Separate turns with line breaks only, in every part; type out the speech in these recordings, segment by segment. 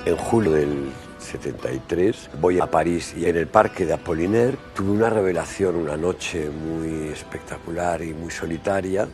En julio del 73 voy a París y en el parque de Apollinaire tuve una revelación una noche muy espectacular y muy solitaria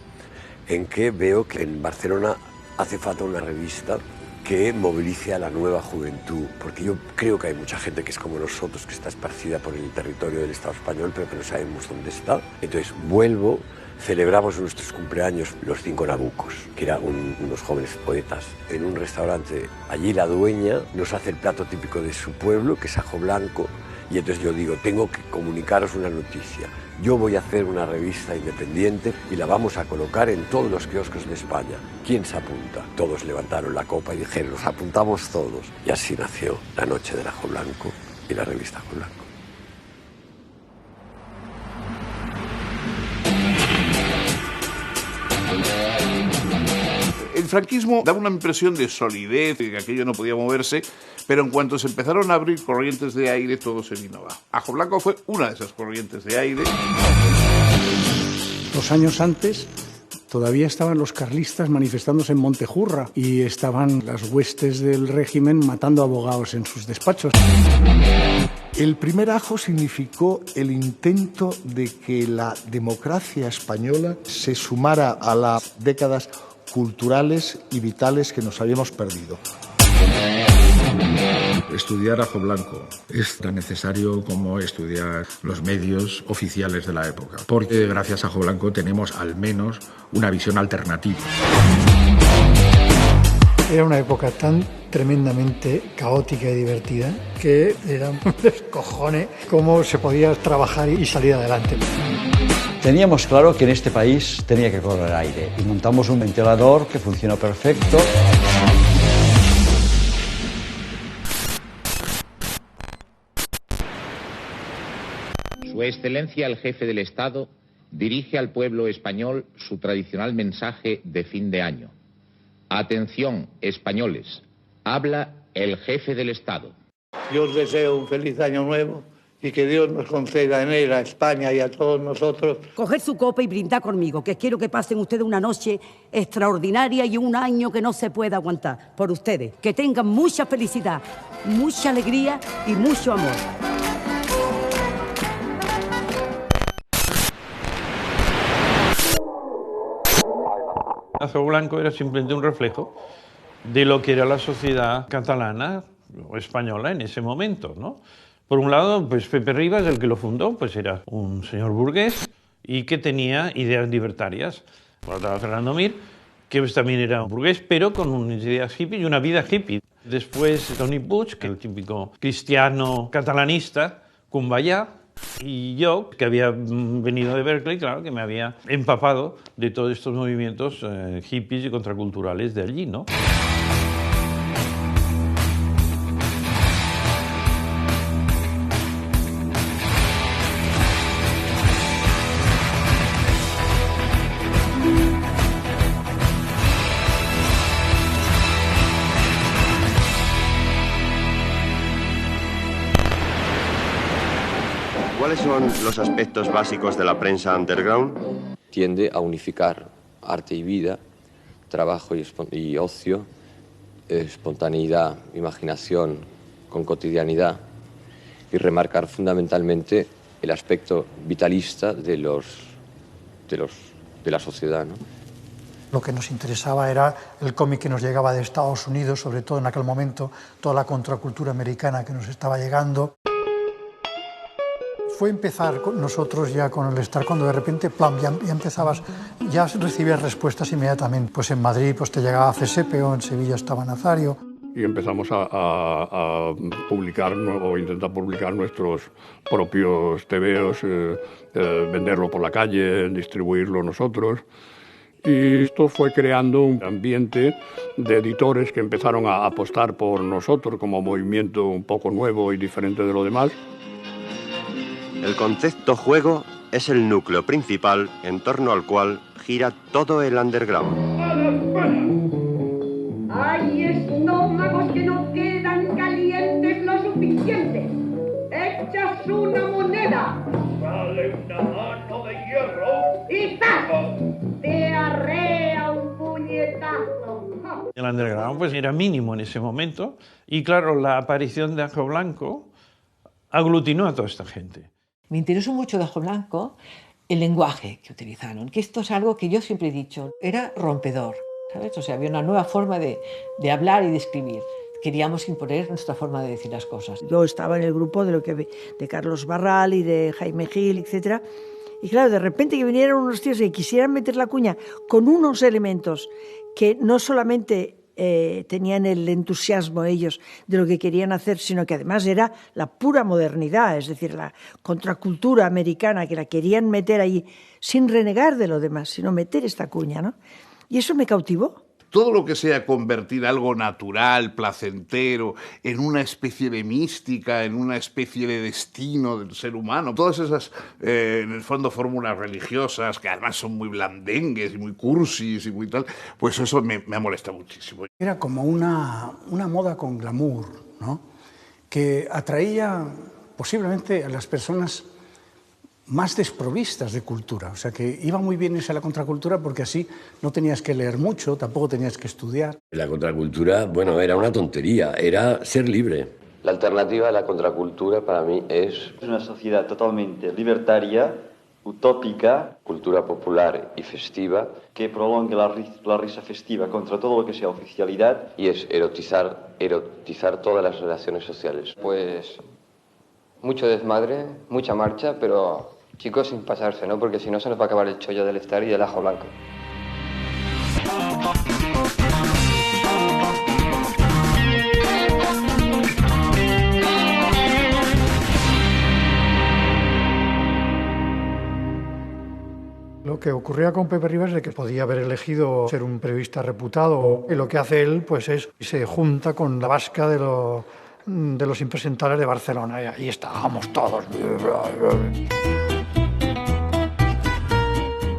en que veo que en Barcelona hace falta una revista que movilice a la nueva juventud, porque yo creo que hay mucha gente que es como nosotros, que está esparcida por el territorio del Estado español, pero que no sabemos dónde está. Entonces vuelvo, celebramos nuestros cumpleaños, los 5 Nabucos, que eran unos jóvenes poetas, en un restaurante. Allí la dueña nos hace el plato típico de su pueblo, que es ajo blanco, y entonces yo digo, tengo que comunicaros una noticia. Yo voy a hacer una revista independiente y la vamos a colocar en todos los kioscos de España. ¿Quién se apunta? Todos levantaron la copa y dijeron, nos apuntamos todos. Y así nació La Noche del Ajo Blanco y la revista Ajo Blanco.
El franquismo daba una impresión de solidez, de que aquello no podía moverse, pero en cuanto se empezaron a abrir corrientes de aire, todo se vino abajo. Ajo Blanco fue una de esas corrientes de aire.
2 años antes todavía estaban los carlistas manifestándose en Montejurra y estaban las huestes del régimen matando abogados en sus despachos.
El primer ajo significó el intento de que la democracia española se sumara a las décadas culturales y vitales que nos habíamos perdido.
Estudiar Ajo Blanco es tan necesario como estudiar los medios oficiales de la época, porque gracias a Ajo Blanco tenemos al menos una visión alternativa.
Era una época tan tremendamente caótica y divertida que era un descojone cómo se podía trabajar y salir adelante.
Teníamos claro que en este país tenía que correr aire y montamos un ventilador que funcionó perfecto.
Su Excelencia el Jefe del Estado dirige al pueblo español su tradicional mensaje de fin de año. Atención, españoles, habla el Jefe del Estado.
Yo os deseo un feliz año nuevo y que Dios nos conceda en él a España y a todos nosotros.
Coger su copa y brindar conmigo, que quiero que pasen ustedes una noche extraordinaria y un año que no se pueda aguantar por ustedes. Que tengan mucha felicidad, mucha alegría y mucho amor.
Ajo Blanco era simplemente un reflejo de lo que era la sociedad catalana o española en ese momento, ¿no? Por un lado, pues Pepe Ribas, el que lo fundó, pues era un señor burgués y que tenía ideas libertarias. Por otro lado, Fernando Mir, que pues también era un burgués, pero con unas ideas hippie y una vida hippie. Después Tony Puig, que es el típico cristiano catalanista, Cumbayá, y yo, que había venido de Berkeley, claro, que me había empapado de todos estos movimientos hippies y contraculturales de allí, ¿no?
¿Cuáles son los aspectos básicos de la prensa underground?
Tiende a unificar arte y vida, trabajo y ocio, espontaneidad, imaginación con cotidianidad y remarcar fundamentalmente el aspecto vitalista de la sociedad, ¿no?
Lo que nos interesaba era el cómic que nos llegaba de Estados Unidos, sobre todo en aquel momento, toda la contracultura americana que nos estaba llegando. Fue empezar con nosotros ya con el estar cuando de repente, plan, ya empezabas, ya recibías respuestas inmediatamente. Pues en Madrid pues te llegaba CSEPE o en Sevilla estaba Nazario.
Y empezamos a publicar o intentar publicar nuestros propios tebeos, venderlo por la calle, distribuirlo nosotros. Y esto fue creando un ambiente de editores que empezaron a apostar por nosotros como movimiento un poco nuevo y diferente de lo demás.
El concepto juego es el núcleo principal en torno al cual gira todo el underground.
Hay estómagos que no quedan calientes lo suficiente. Echas una moneda. Sale una mano de hierro. Y ¡zas! Te arrea un puñetazo.
El underground pues era mínimo en ese momento. Y claro, la aparición de Ajo Blanco aglutinó a toda esta gente.
Me interesó mucho de Ajo Blanco el lenguaje que utilizaron, que esto es algo que yo siempre he dicho, era rompedor, ¿sabes? O sea, había una nueva forma de hablar y de escribir. Queríamos imponer nuestra forma de decir las cosas.
Yo estaba en el grupo de Carlos Barral y de Jaime Gil, etc. Y claro, de repente que vinieran unos tíos y quisieran meter la cuña con unos elementos que no solamente tenían el entusiasmo ellos de lo que querían hacer, sino que además era la pura modernidad, es decir, la contracultura americana, que la querían meter ahí sin renegar de lo demás, sino meter esta cuña, ¿no? Y eso me cautivó.
Todo lo que sea convertir algo natural, placentero, en una especie de mística, en una especie de destino del ser humano, todas esas, en el fondo, fórmulas religiosas, que además son muy blandengues y muy cursis y muy tal, pues eso me molesta muchísimo.
Era como una moda con glamour, ¿no? Que atraía posiblemente a las personas más desprovistas de cultura, o sea que iba muy bien irse a la contracultura porque así no tenías que leer mucho, tampoco tenías que estudiar.
La contracultura, bueno, era una tontería, era ser libre.
La alternativa a la contracultura para mí es
una sociedad totalmente libertaria, utópica,
cultura popular y festiva,
que prolongue la risa festiva contra todo lo que sea oficialidad,
y es erotizar todas las relaciones sociales.
Pues mucho desmadre, mucha marcha, pero chicos, sin pasarse, ¿no? Porque si no se nos va a acabar el chollo del Star y del Ajo Blanco.
Lo que ocurría con Pepe Ribas es que podía haber elegido ser un periodista reputado, y lo que hace él pues se junta con la vasca de los impresentables de Barcelona, y ahí estábamos todos.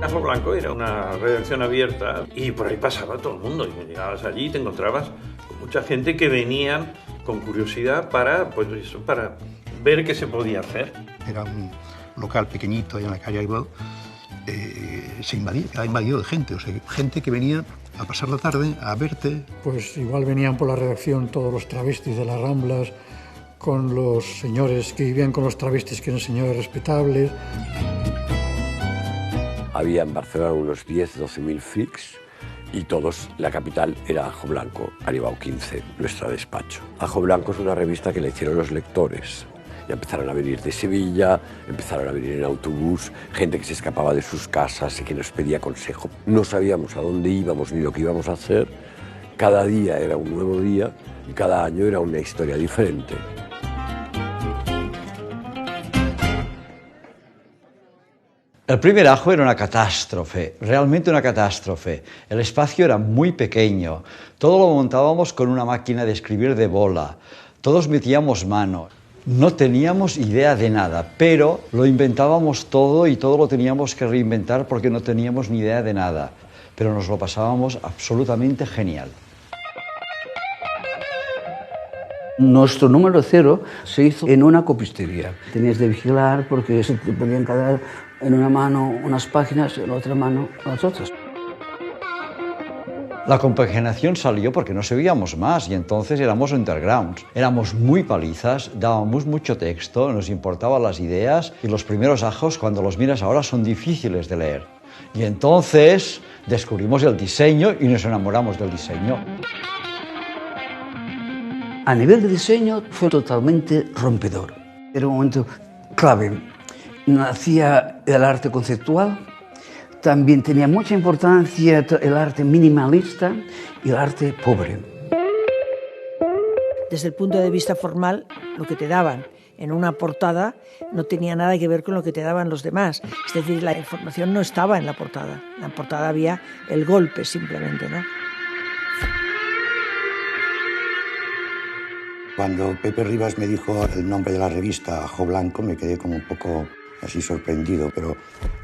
Ajo Blanco era una redacción abierta y por ahí pasaba todo el mundo, y llegabas allí y te encontrabas con mucha gente que venían con curiosidad para ver qué se podía hacer.
Era un local pequeñito ahí en la calle Aibal, se ha invadido de gente, o sea, gente que venía a pasar la tarde a verte.
Pues igual venían por la redacción todos los travestis de las Ramblas, con los señores que vivían con los travestis que eran señores respetables.
Había en Barcelona unos 10-12.000 freaks y todos, la capital era Ajo Blanco, Aribau 15, nuestro despacho. Ajo Blanco es una revista que le hicieron los lectores. Ya empezaron a venir de Sevilla, empezaron a venir en autobús, gente que se escapaba de sus casas y que nos pedía consejo. No sabíamos a dónde íbamos ni lo que íbamos a hacer. Cada día era un nuevo día y cada año era una historia diferente.
El primer Ajo era una catástrofe, realmente una catástrofe. El espacio era muy pequeño, todo lo montábamos con una máquina de escribir de bola, todos metíamos mano. No teníamos idea de nada, pero lo inventábamos todo y todo lo teníamos que reinventar porque no teníamos ni idea de nada. Pero nos lo pasábamos absolutamente genial.
Nuestro número 0 se hizo en una copistería. Tenías de vigilar porque se te podían quedar en una mano unas páginas y en la otra mano las otras.
La compaginación salió porque no sabíamos más y entonces éramos undergrounds. Éramos muy palizas, dábamos mucho texto, nos importaban las ideas y los primeros Ajos, cuando los miras ahora, son difíciles de leer. Y entonces descubrimos el diseño y nos enamoramos del diseño.
A nivel de diseño fue totalmente rompedor. Era un momento clave. Nacía el arte conceptual. También tenía mucha importancia el arte minimalista y el arte pobre.
Desde el punto de vista formal, lo que te daban en una portada no tenía nada que ver con lo que te daban los demás. Es decir, la información no estaba en la portada. En la portada había el golpe simplemente, ¿no?
Cuando Pepe Ribas me dijo el nombre de la revista Ajo Blanco, me quedé como un poco así sorprendido, pero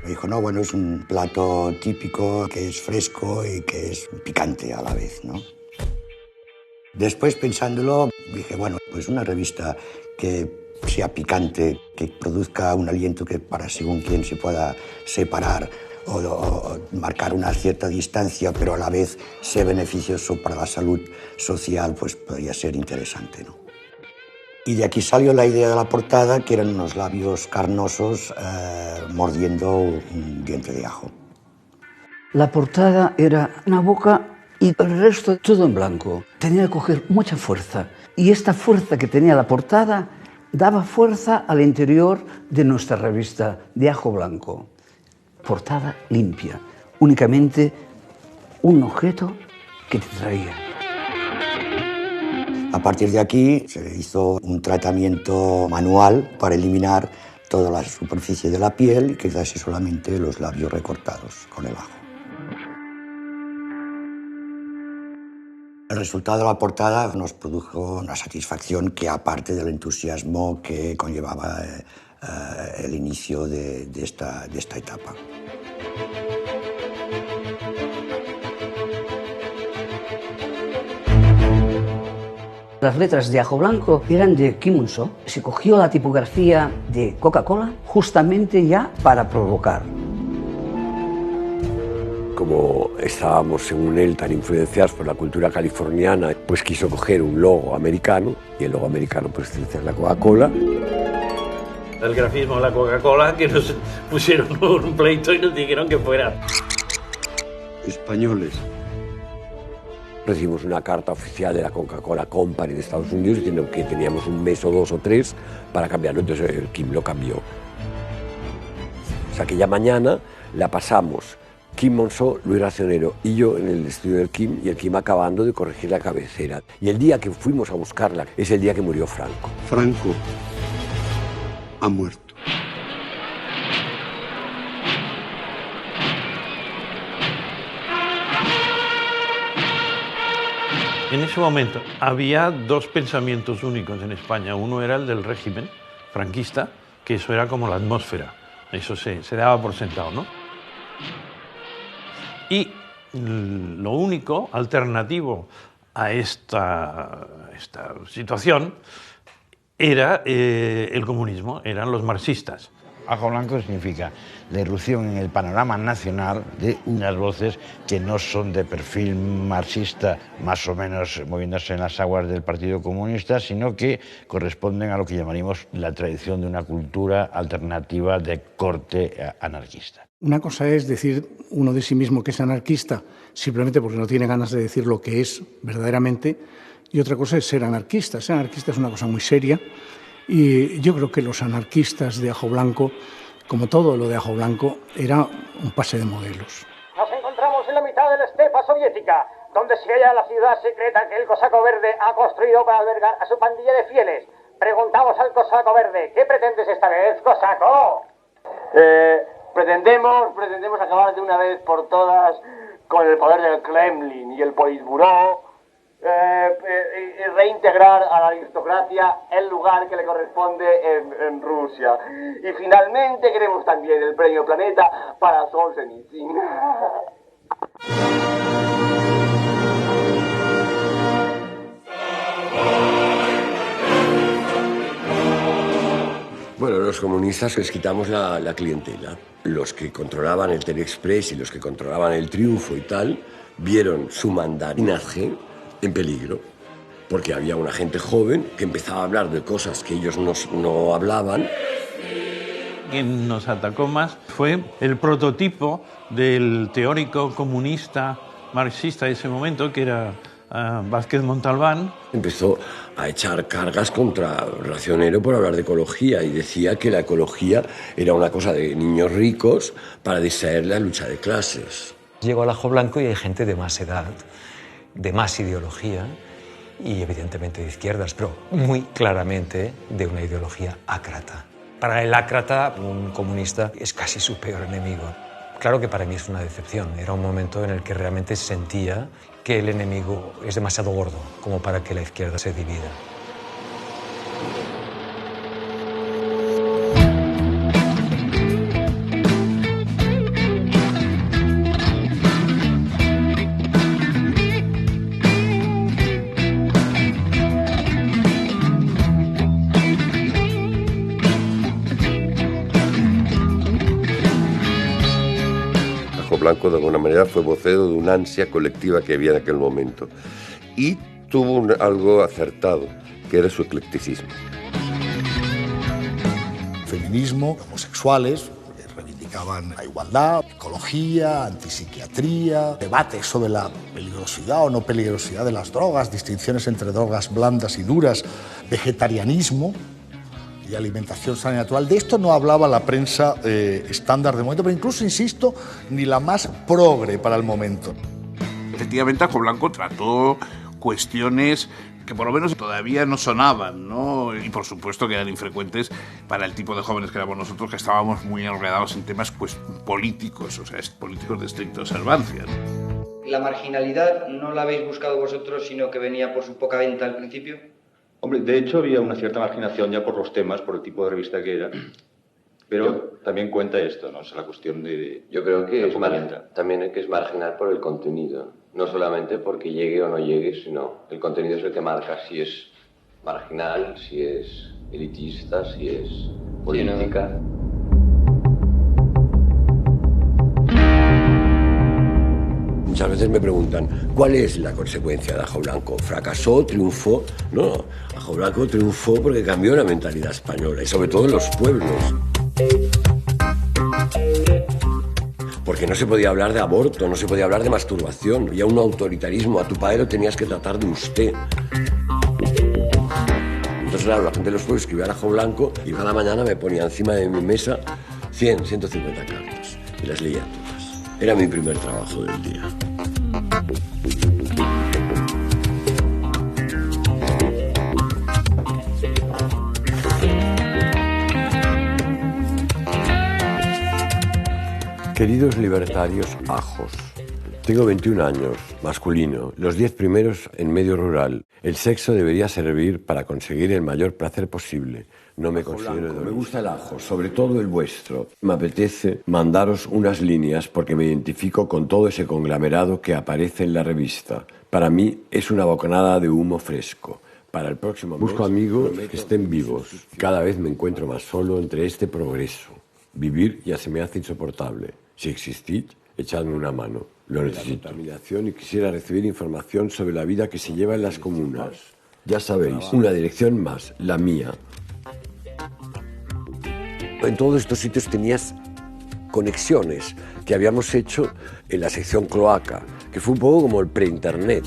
me dijo, no, bueno, es un plato típico que es fresco y que es picante a la vez, ¿no? Después, pensándolo, dije, bueno, pues una revista que sea picante, que produzca un aliento que para según quien se pueda separar, o marcar una cierta distancia, pero a la vez ser beneficioso para la salud social, pues podría ser interesante, ¿no? Y de aquí salió la idea de la portada, que eran unos labios carnosos mordiendo un diente de ajo.
La portada era una boca y el resto todo en blanco. Tenía que coger mucha fuerza. Y esta fuerza que tenía la portada daba fuerza al interior de nuestra revista de Ajo Blanco. Portada limpia, únicamente un objeto que te traía.
A partir de aquí se hizo un tratamiento manual para eliminar toda la superficie de la piel y quedase solamente los labios recortados con el ajo. El resultado de la portada nos produjo una satisfacción que, aparte del entusiasmo que conllevaba el inicio de esta etapa.
Las letras de Ajo Blanco eran de Kim Un-so. Se cogió la tipografía de Coca-Cola justamente ya para provocar.
Como estábamos, según él, tan influenciados por la cultura californiana, pues quiso coger un logo americano, y el logo americano pues es la Coca-Cola.
El grafismo de la Coca-Cola, que nos pusieron un pleito y nos dijeron que fuera
españoles. Recibimos una carta oficial de la Coca-Cola Company de Estados Unidos diciendo que teníamos un mes o 2 o 3 para cambiarlo, entonces el Kim lo cambió. O sea, aquella mañana la pasamos Kim Un-so, Luis Racionero y yo en el estudio del Kim, y el Kim acabando de corregir la cabecera. Y el día que fuimos a buscarla es el día que murió Franco.
Franco ha muerto.
En ese momento había 2 pensamientos únicos en España. Uno era el del régimen franquista, que eso era como la atmósfera. Eso se daba por sentado, ¿no? Y lo único alternativo a esta situación era el comunismo, eran los marxistas.
Ajo Blanco significa la irrupción en el panorama nacional de unas voces que no son de perfil marxista, más o menos moviéndose en las aguas del Partido Comunista, sino que corresponden a lo que llamaríamos la tradición de una cultura alternativa de corte anarquista.
Una cosa es decir uno de sí mismo que es anarquista simplemente porque no tiene ganas de decir lo que es verdaderamente, y otra cosa es ser anarquista. Ser anarquista es una cosa muy seria. Y yo creo que los anarquistas de Ajo Blanco, como todo lo de Ajo Blanco, era un pase de modelos.
Nos encontramos en la mitad de la estepa soviética, donde se halla la ciudad secreta que el Cosaco Verde ha construido para albergar a su pandilla de fieles. Preguntamos al Cosaco Verde, ¿qué pretendes esta vez, Cosaco?
Pretendemos acabar de una vez por todas con el poder del Kremlin y el Politburó, y reintegrar a la aristocracia el lugar que le corresponde en Rusia. Y finalmente queremos también el premio Planeta para Solzhenitsyn.
Bueno, los comunistas les quitamos la clientela. Los que controlaban el Telexpress y los que controlaban el Triunfo y tal, vieron su mandarinaje en peligro, porque había una gente joven que empezaba a hablar de cosas que ellos no hablaban.
Quien nos atacó más fue el prototipo del teórico comunista marxista de ese momento, que era Vázquez Montalbán.
Empezó a echar cargas contra Racionero por hablar de ecología y decía que la ecología era una cosa de niños ricos para distraer la lucha de clases.
Llegó al Ajo Blanco y hay gente de más edad, de más ideología y evidentemente de izquierdas, pero muy claramente de una ideología ácrata. Para el ácrata, un comunista es casi su peor enemigo. Claro que para mí es una decepción. Era un momento en el que realmente sentía que el enemigo es demasiado gordo como para que la izquierda se divida.
Blanco de alguna manera fue vocero de una ansia colectiva que había en aquel momento. Y tuvo algo acertado, que era su eclecticismo.
Feminismo, homosexuales, reivindicaban la igualdad, ecología, antipsiquiatría, debates sobre la peligrosidad o no peligrosidad de las drogas, distinciones entre drogas blandas y duras, vegetarianismo y alimentación sana y natural. De esto no hablaba la prensa estándar de momento, pero incluso, insisto, ni la más progre para el momento.
Efectivamente, Ajo Blanco trató cuestiones que por lo menos todavía no sonaban, ¿no? Y por supuesto que eran infrecuentes para el tipo de jóvenes que éramos nosotros, que estábamos muy enredados en temas pues, políticos, o sea, políticos de estricta observancia, ¿no?
¿La marginalidad no la habéis buscado vosotros, sino que venía por su poca venta al principio?
Hombre, de hecho había una cierta marginación ya por los temas, por el tipo de revista que era, pero también cuenta esto, ¿no? O sea, la cuestión de...
Yo creo que también hay que es marginal por el contenido, no solamente porque llegue o no llegue, sino el contenido es el que marca si es marginal, si es elitista, si es política.
Muchas veces me preguntan, ¿cuál es la consecuencia de Ajo Blanco? ¿Fracasó? ¿Triunfó? No, Ajo Blanco triunfó porque cambió la mentalidad española y sobre todo en los pueblos. Porque no se podía hablar de aborto, no se podía hablar de masturbación. Había un autoritarismo, a tu padre lo tenías que tratar de usted. Entonces, claro, la gente de los pueblos escribía a Ajo Blanco y cada mañana me ponía encima de mi mesa 100, 150 cartas y las leía todas. Era mi primer trabajo del día. Queridos libertarios ajos, tengo 21 años, masculino, los 10 primeros en medio rural. El sexo debería servir para conseguir el mayor placer posible. No me considero hedonista. Me gusta el ajo, sobre todo el vuestro. Me apetece mandaros unas líneas porque me identifico con todo ese conglomerado que aparece en la revista. Para mí es una bocanada de humo fresco. Para el próximo mes, busco amigos que estén vivos. Cada vez me encuentro más solo entre este progreso. Vivir ya se me hace insoportable. Si existís, echadme una mano. Lo necesito. Y quisiera recibir información sobre la vida que se lleva en las comunas. Ya sabéis, una dirección más, la mía. En todos estos sitios tenías conexiones que habíamos hecho en la sección cloaca, que fue un poco como el pre-internet.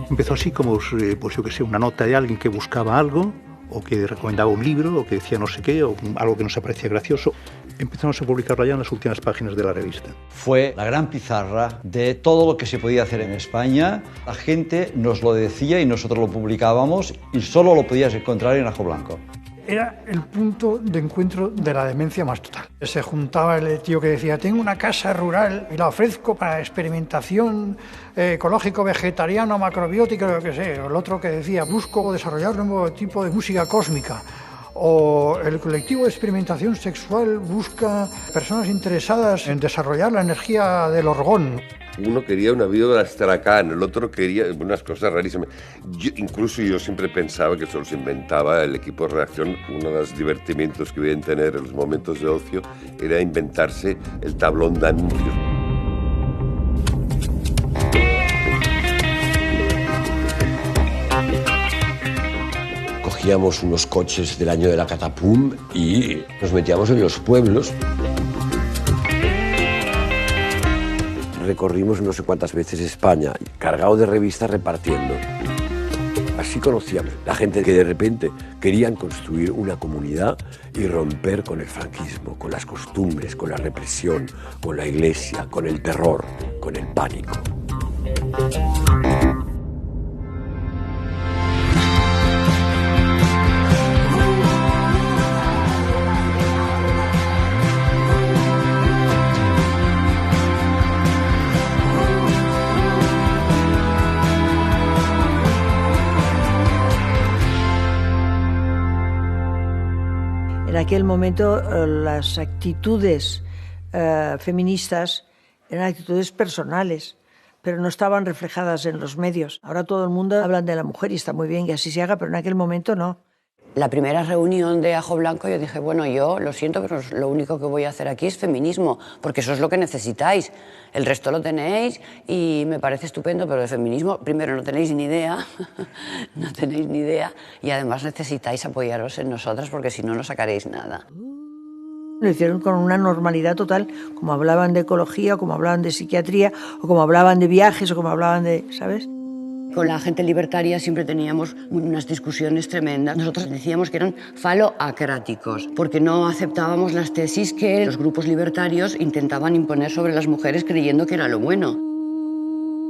Empezó así como, pues yo que sé, una nota de alguien que buscaba algo, o que recomendaba un libro, o que decía no sé qué, o algo que nos parecía gracioso. Empezamos a publicarlo ya en las últimas páginas de la revista.
Fue la gran pizarra de todo lo que se podía hacer en España. La gente nos lo decía y nosotros lo publicábamos y solo lo podías encontrar en Ajo Blanco.
Era el punto de encuentro de la demencia más total. Se juntaba el tío que decía, tengo una casa rural y la ofrezco para experimentación ecológico, vegetariano, macrobiótico, lo que sé. El otro que decía, busco desarrollar un nuevo tipo de música cósmica. O el colectivo de experimentación sexual busca personas interesadas en desarrollar la energía del orgón.
Uno quería una vida de Astracán, el otro quería unas cosas rarísimas. Incluso yo siempre pensaba que solo se inventaba el equipo de redacción. Uno de los divertimientos que debían tener en los momentos de ocio era inventarse el tablón de anuncios.
Cogíamos unos coches del año de la Catapum y nos metíamos en los pueblos. Recorrimos no sé cuántas veces España, cargado de revistas repartiendo. Así conocíamos la gente que de repente querían construir una comunidad y romper con el franquismo, con las costumbres, con la represión, con la iglesia, con el terror, con el pánico.
En aquel momento las actitudes feministas eran actitudes personales, pero no estaban reflejadas en los medios. Ahora todo el mundo habla de la mujer y está muy bien que así se haga, pero en aquel momento no.
La primera reunión de Ajo Blanco yo dije, bueno, yo lo siento, pero lo único que voy a hacer aquí es feminismo, porque eso es lo que necesitáis. El resto lo tenéis y me parece estupendo, pero de feminismo, primero, no tenéis ni idea, no tenéis ni idea, y además necesitáis apoyaros en nosotras, porque si no, no sacaréis nada.
Lo hicieron con una normalidad total, como hablaban de ecología, o como hablaban de psiquiatría, o como hablaban de viajes, o como hablaban de, ¿sabes?
Con la gente libertaria siempre teníamos unas discusiones tremendas. Nosotros decíamos que eran faloacráticos, porque no aceptábamos las tesis que los grupos libertarios intentaban imponer sobre las mujeres creyendo que era lo bueno.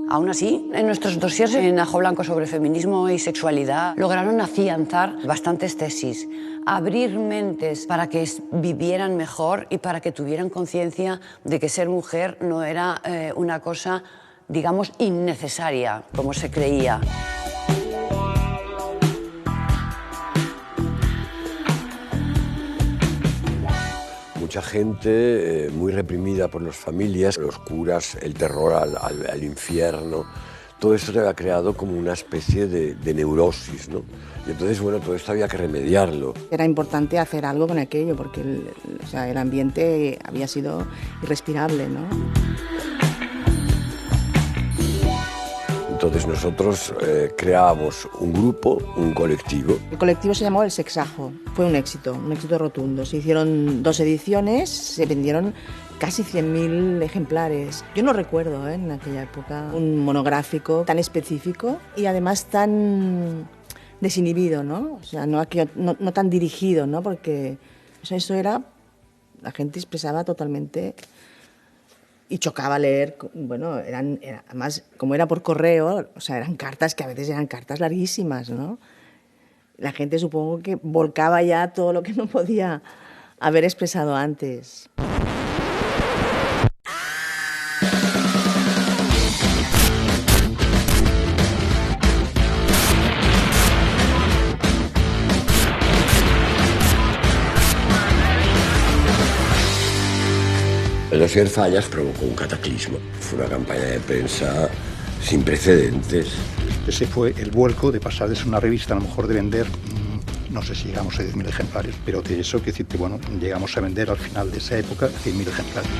Aún así, en nuestros dossiers en Ajo Blanco sobre feminismo y sexualidad lograron afianzar bastantes tesis, abrir mentes para que vivieran mejor y para que tuvieran conciencia de que ser mujer no era una cosa, digamos, innecesaria, como se creía.
Mucha gente muy reprimida por las familias, los curas, el terror al infierno. Todo eso se había creado como una especie de neurosis, ¿no? Y entonces, bueno, todo esto había que remediarlo.
Era importante hacer algo con aquello, porque el ambiente había sido irrespirable, ¿no?
Entonces nosotros creábamos un grupo, un colectivo.
El colectivo se llamó El Sexajo. Fue un éxito rotundo. Se hicieron 2 ediciones, se vendieron casi 100.000 ejemplares. Yo no recuerdo en aquella época un monográfico tan específico y además tan desinhibido, ¿no? O sea, no tan dirigido, ¿no? Porque eso era... La gente expresaba totalmente... Y chocaba leer, bueno, además, como era por correo, o sea, eran cartas que a veces eran cartas larguísimas, ¿no? La gente supongo que volcaba ya todo lo que no podía haber expresado antes.
El dossier Fallas provocó un cataclismo. Fue una campaña de prensa sin precedentes.
Ese fue el vuelco de pasar de ser una revista, a lo mejor de vender, no sé si llegamos a 10.000 ejemplares, pero de eso, que decirte, bueno, llegamos a vender al final de esa época 100.000 ejemplares.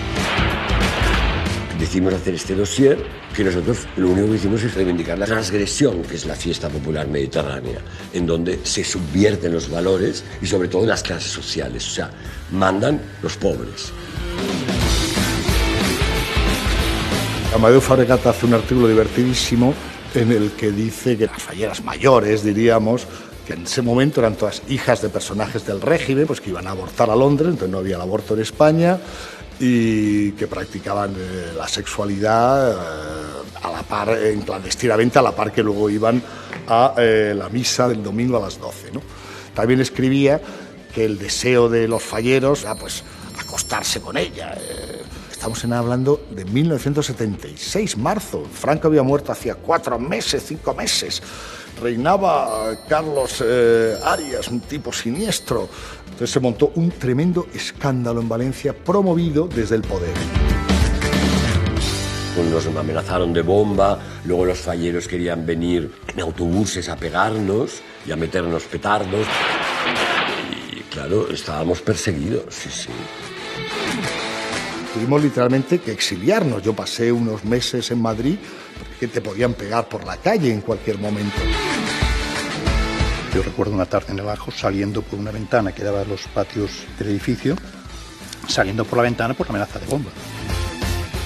Decidimos hacer este dossier, que nosotros lo único que hicimos es reivindicar la transgresión, que es la fiesta popular mediterránea, en donde se subvierten los valores y sobre todo las clases sociales, o sea, mandan los pobres.
Amadeu Fabregat hace un artículo divertidísimo en el que dice que las falleras mayores, diríamos, que en ese momento eran todas hijas de personajes del régimen, pues que iban a abortar a Londres, entonces no había el aborto en España, y que practicaban la sexualidad a la par, clandestinamente, a la par que luego iban a la misa del domingo a las 12, ¿no? También escribía que el deseo de los falleros era pues acostarse con ella. Estamos hablando de 1976, marzo. Franco había muerto hacía 4 meses, 5 meses. Reinaba Carlos Arias, un tipo siniestro. Entonces se montó un tremendo escándalo en Valencia, promovido desde el poder.
Nos amenazaron de bomba, luego los falleros querían venir en autobuses a pegarnos y a meternos petardos. Y claro, estábamos perseguidos, sí.
Tuvimos literalmente que exiliarnos. Yo pasé unos meses en Madrid porque te podían pegar por la calle en cualquier momento.
Yo recuerdo una tarde en el Ajo saliendo por una ventana que daba a los patios del edificio, saliendo por la ventana por la amenaza de bomba.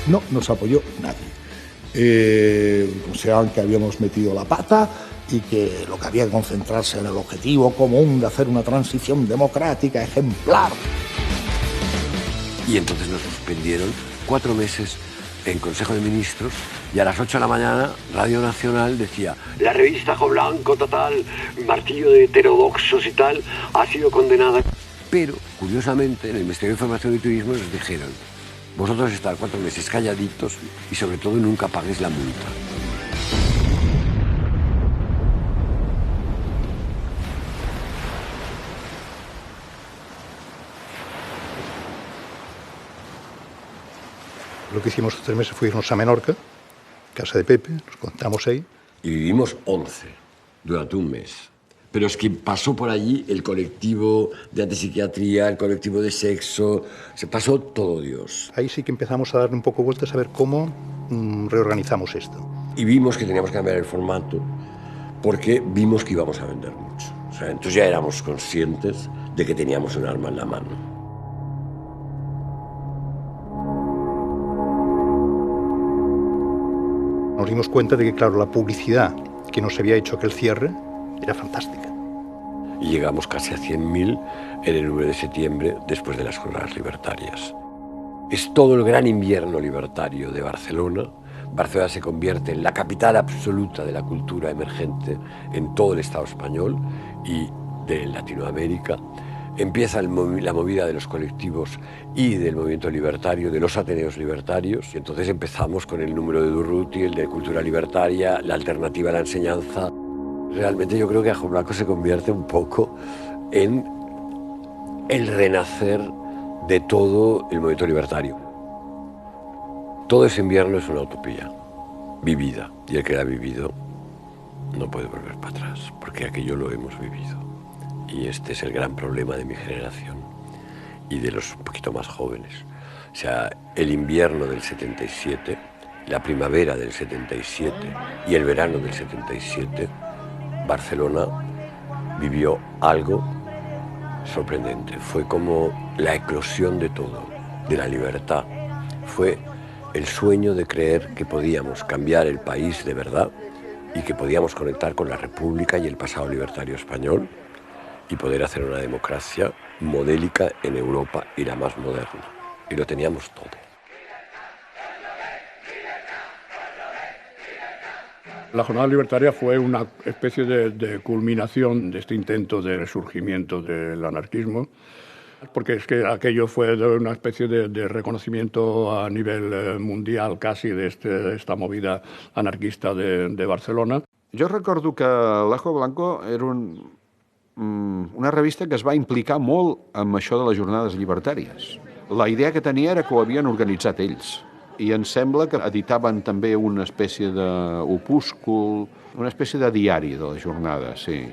No nos apoyó nadie. Consideraban que habíamos metido la pata y que lo que había que concentrarse en el objetivo común de hacer una transición democrática ejemplar.
Y entonces nos suspendieron 4 meses en Consejo de Ministros y a las 8 de la mañana Radio Nacional decía: la revista Ajo Blanco, total, martillo de heterodoxos y tal, ha sido condenada. Pero, curiosamente, en el Ministerio de Información y Turismo nos dijeron: vosotros estar 4 meses calladitos y sobre todo nunca paguéis la multa.
Lo que hicimos 3 meses fue irnos a Menorca, casa de Pepe, nos contamos ahí.
Y vivimos 11 durante un mes. Pero es que pasó por allí el colectivo de antipsiquiatría, el colectivo de sexo, se pasó todo Dios.
Ahí sí que empezamos a darle un poco vueltas a ver cómo reorganizamos esto.
Y vimos que teníamos que cambiar el formato porque vimos que íbamos a vender mucho. O sea, entonces ya éramos conscientes de que teníamos un arma en la mano.
Nos dimos cuenta de que, claro, la publicidad que nos había hecho aquel cierre era fantástica.
Y llegamos casi a 100.000 en el 9 de septiembre, después de las jornadas libertarias. Es todo el gran invierno libertario de Barcelona. Barcelona se convierte en la capital absoluta de la cultura emergente en todo el Estado español y de Latinoamérica. Empieza la movida de los colectivos y del movimiento libertario, de los ateneos libertarios. Y entonces empezamos con el número de Durruti, el de cultura libertaria, la alternativa a la enseñanza. Realmente yo creo que Ajo Blanco se convierte un poco en el renacer de todo el movimiento libertario. Todo ese invierno es una utopía vivida, y el que la ha vivido no puede volver para atrás, porque aquello lo hemos vivido. Y este es el gran problema de mi generación y de los un poquito más jóvenes. O sea, el invierno del 77, la primavera del 77 y el verano del 77, Barcelona vivió algo sorprendente. Fue como la eclosión de todo, de la libertad. Fue el sueño de creer que podíamos cambiar el país de verdad y que podíamos conectar con la República y el pasado libertario español y poder hacer una democracia modélica en Europa y la más moderna. Y lo teníamos todo.
La jornada libertaria fue una especie de culminación de este intento de resurgimiento del anarquismo, porque es que aquello fue una especie de reconocimiento a nivel mundial casi de esta movida anarquista de Barcelona.
Jo recordo que l'Ajo Blanco era una revista que es va implicar molt amb això de les jornades llibertàries. La idea que tenia era que ho havien organitzat ells. I em sembla que editaven també una espècie d'opúscul, una espècie de diari de la jornada, sí.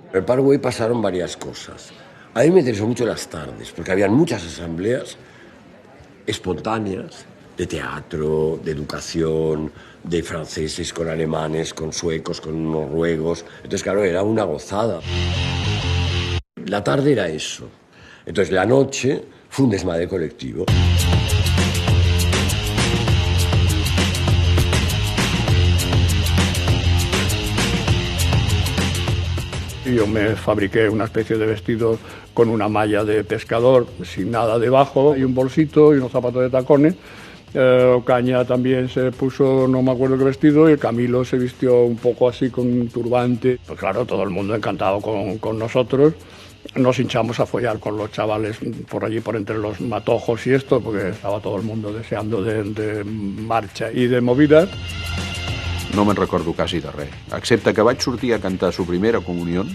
En el Paraguay pasaron varias cosas. A mí me interesó mucho las tardes, porque habían muchas asambleas espontáneas de teatro, de educación, de franceses con alemanes, con suecos, con noruegos. Entonces, claro, era una gozada. La tarde era eso. Entonces, la noche fue un desmadre colectivo.
Yo me fabriqué una especie de vestido con una malla de pescador, sin nada debajo, y un bolsito y unos zapatos de tacones. Ocaña también se puso, no me acuerdo qué vestido, y el Camilo se vistió un poco así con un turbante. Pues claro, todo el mundo encantado con nosotros. Nos hinchamos a follar con los chavales por allí, por entre los matojos y esto, porque estaba todo el mundo deseando de marxa i de movida.
No me'n recordo quasi de res, excepte que vaig sortir a cantar su primera comunió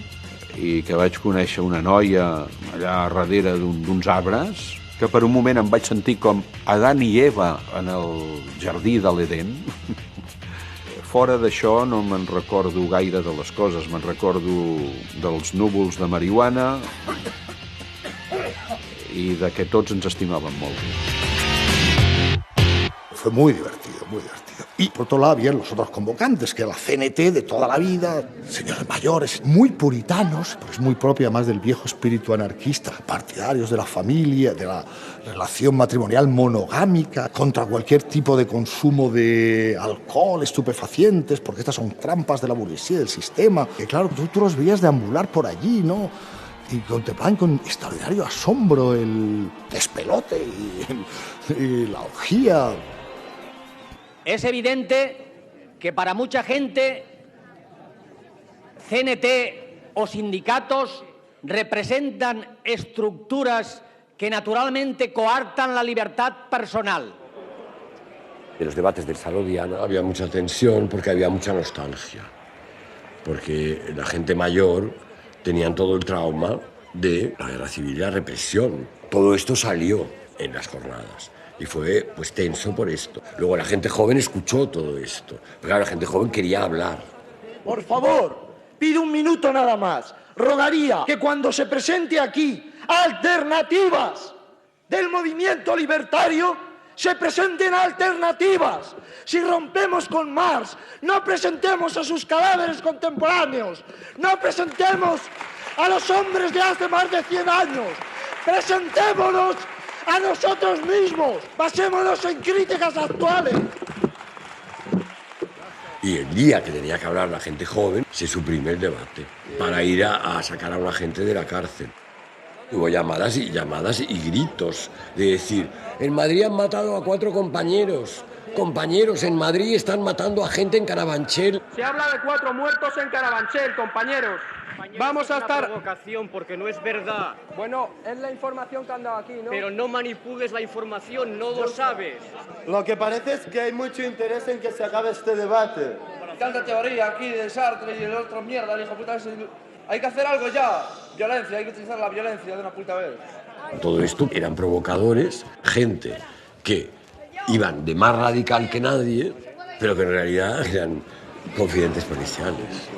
i que vaig conèixer una noia allà darrere d'uns arbres, que per un moment em vaig sentir com Adán i Eva en el jardí de l'Edén. Fora d'això no me'n recordo gaire de les coses, me'n recordo dels núvols de marihuana i de que tots ens estimàvem molt.
Fue muy divertido, muy divertido. Y por otro lado había los otros convocantes, que era la CNT de toda la vida, señores mayores, muy puritanos, pero es muy propia más del viejo espíritu anarquista, partidarios de la familia, de la relación matrimonial monogámica, contra cualquier tipo de consumo de alcohol, estupefacientes, porque estas son trampas de la burguesía, del sistema. Que claro, tú los veías deambular por allí, ¿no? Y contemplaban con extraordinario asombro el despelote y la orgía.
Es evidente que para mucha gente CNT o sindicatos representan estructuras que naturalmente coartan la libertad personal.
En los debates del Saló Diana había mucha tensión porque había mucha nostalgia, porque la gente mayor tenían todo el trauma de la guerra civil y la represión. Todo esto salió en las jornadas. Y fue pues tenso por esto. Luego la gente joven escuchó todo esto. Pero claro, la gente joven quería hablar.
Por favor, pido un minuto nada más. Rogaría que cuando se presente aquí alternativas del movimiento libertario, se presenten alternativas. Si rompemos con Marx, no presentemos a sus cadáveres contemporáneos, no presentemos a los hombres de hace más de 100 años, presentémonos a nosotros mismos, basémonos en críticas actuales.
Y el día que tenía que hablar la gente joven, se suprime el debate para ir a sacar a una gente de la cárcel. Hubo llamadas y gritos de decir, en Madrid han matado a 4 compañeros. Compañeros, en Madrid están matando a gente en Carabanchel.
Se habla de 4 muertos en Carabanchel, compañeros. Vamos a estar...
provocación, porque no es verdad.
Bueno, es la información que han dado aquí, ¿no?
Pero no manipules la información, no lo sabes.
Lo que parece es que hay mucho interés en que se acabe este debate.
Tanta teoría aquí de Sartre y el otro mierda, el hijo puta ese. Hay que hacer algo ya. Violencia, hay que utilizar la violencia de una puta vez.
Todo esto eran provocadores, gente que iban de más radical que nadie, pero que en realidad eran confidentes policiales.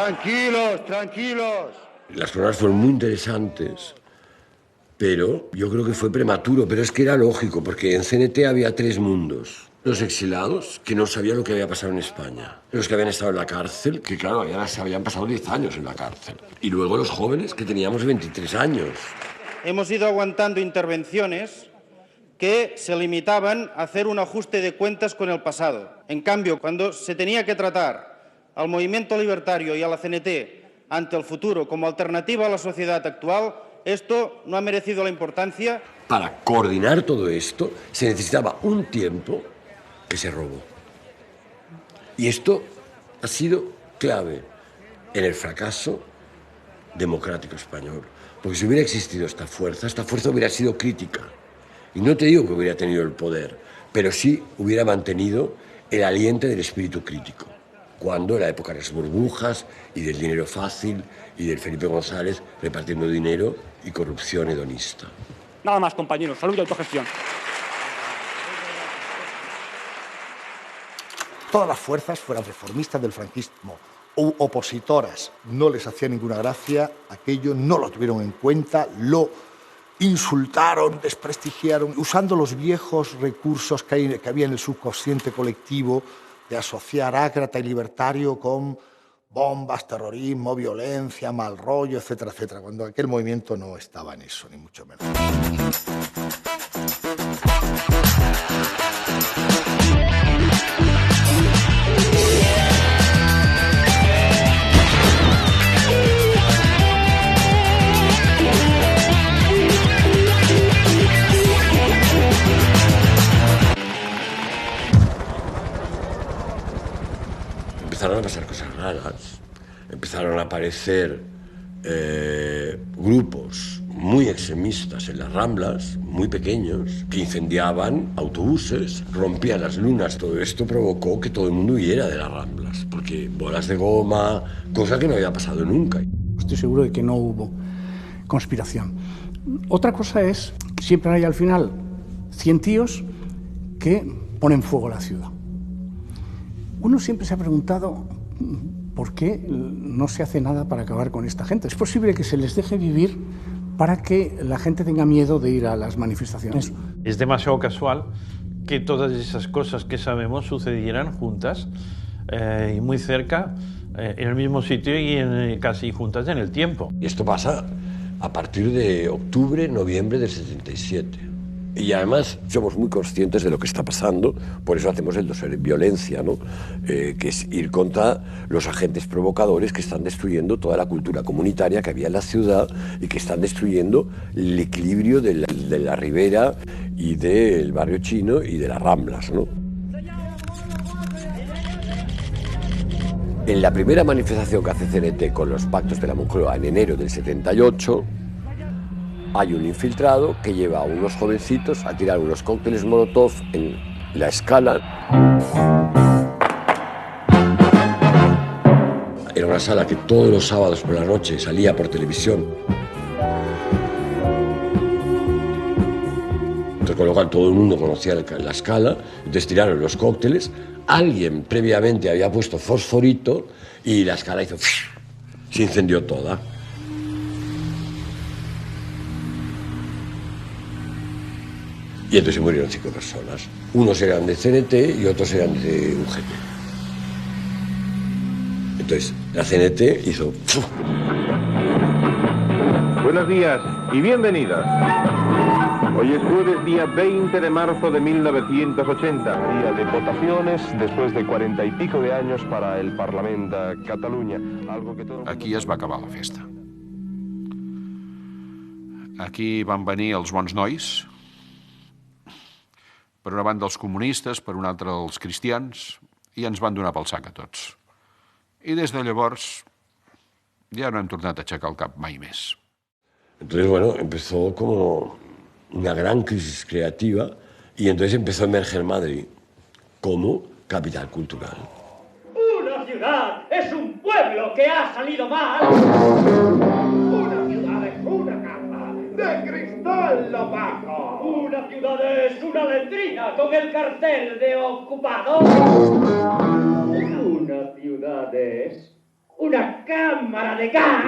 Tranquilos, tranquilos.
Las jornadas fueron muy interesantes, pero yo creo que fue prematuro, pero es que era lógico, porque en CNT había 3 mundos. Los exilados, que no sabían lo que había pasado en España. Los que habían estado en la cárcel, que claro, ya se habían pasado 10 años en la cárcel. Y luego los jóvenes, que teníamos 23 años.
Hemos ido aguantando intervenciones que se limitaban a hacer un ajuste de cuentas con el pasado. En cambio, cuando se tenía que tratar al movimiento libertario y a la CNT ante el futuro como alternativa a la sociedad actual, esto no ha merecido la importancia.
Para coordinar todo esto se necesitaba un tiempo que se robó. Y esto ha sido clave en el fracaso democrático español. Porque si hubiera existido esta fuerza hubiera sido crítica. Y no te digo que hubiera tenido el poder, pero sí hubiera mantenido el aliento del espíritu crítico. Cuando en la época de las burbujas y del dinero fácil y del Felipe González repartiendo dinero y corrupción hedonista.
Nada más, compañeros. Salud y autogestión.
Todas las fuerzas, fueran reformistas del franquismo o opositoras, no les hacía ninguna gracia aquello, no lo tuvieron en cuenta, lo insultaron, desprestigiaron, usando los viejos recursos que había en el subconsciente colectivo de asociar ácrata y libertario con bombas, terrorismo, violencia, mal rollo, etcétera, etcétera, cuando aquel movimiento no estaba en eso, ni mucho menos.
Empezaron a pasar cosas raras, empezaron a aparecer grupos muy extremistas en las Ramblas, muy pequeños, que incendiaban autobuses, rompían las lunas. Todo esto provocó que todo el mundo huyera de las Ramblas, porque bolas de goma, cosa que no había pasado nunca.
Estoy seguro de que no hubo conspiración. Otra cosa es, siempre hay al final 100 tíos que ponen fuego a la ciudad. Uno siempre se ha preguntado por qué no se hace nada para acabar con esta gente. Es posible que se les deje vivir para que la gente tenga miedo de ir a las manifestaciones.
Es demasiado casual que todas esas cosas que sabemos sucedieran juntas y muy cerca, en el mismo sitio y casi juntas en el tiempo.
Y esto pasa a partir de octubre, noviembre del 77. Y además somos muy conscientes de lo que está pasando, por eso hacemos el dossier violencia, ¿no? Que es ir contra los agentes provocadores que están destruyendo toda la cultura comunitaria que había en la ciudad y que están destruyendo el equilibrio de la Ribera y del barrio chino y de las Ramblas, ¿no? En la primera manifestación que hace CNT con los pactos de la Moncloa en enero del 78, hay un infiltrado que lleva a unos jovencitos a tirar unos cócteles Molotov en La Scala era una sala que todos los sábados por la noche salía por televisión. Entonces, con lo cual todo el mundo conocía la Scala, entonces tiraron los cócteles, alguien previamente había puesto fosforito y la Scala hizo... se incendió toda. Y entonces murieron 5 personas. Unos eran de CNT y otros eran de UGT. Entonces, la CNT hizo...
Buenos días y bienvenidas. Hoy es jueves, día 20 de marzo de 1980, día de votaciones después de 40 y pico de años para el Parlamento de Catalunya. Algo que todo...
Aquí es va acabar la festa. Aquí van venir els bons nois, per una banda els comunistes, per una altra els cristians, i ens van donar pel sac a tots. I des de llavors ja no hem tornat a aixecar el cap mai més.
Entonces, bueno, empezó como una gran crisis creativa y entonces empezó a emerger Madrid como capital cultural.
Una ciudad es un pueblo que ha salido mal. Una ciudad es una casa de cristal opaco. Una ciudad es una letrina con el cartel de ocupado. Una ciudad es una cámara de gas.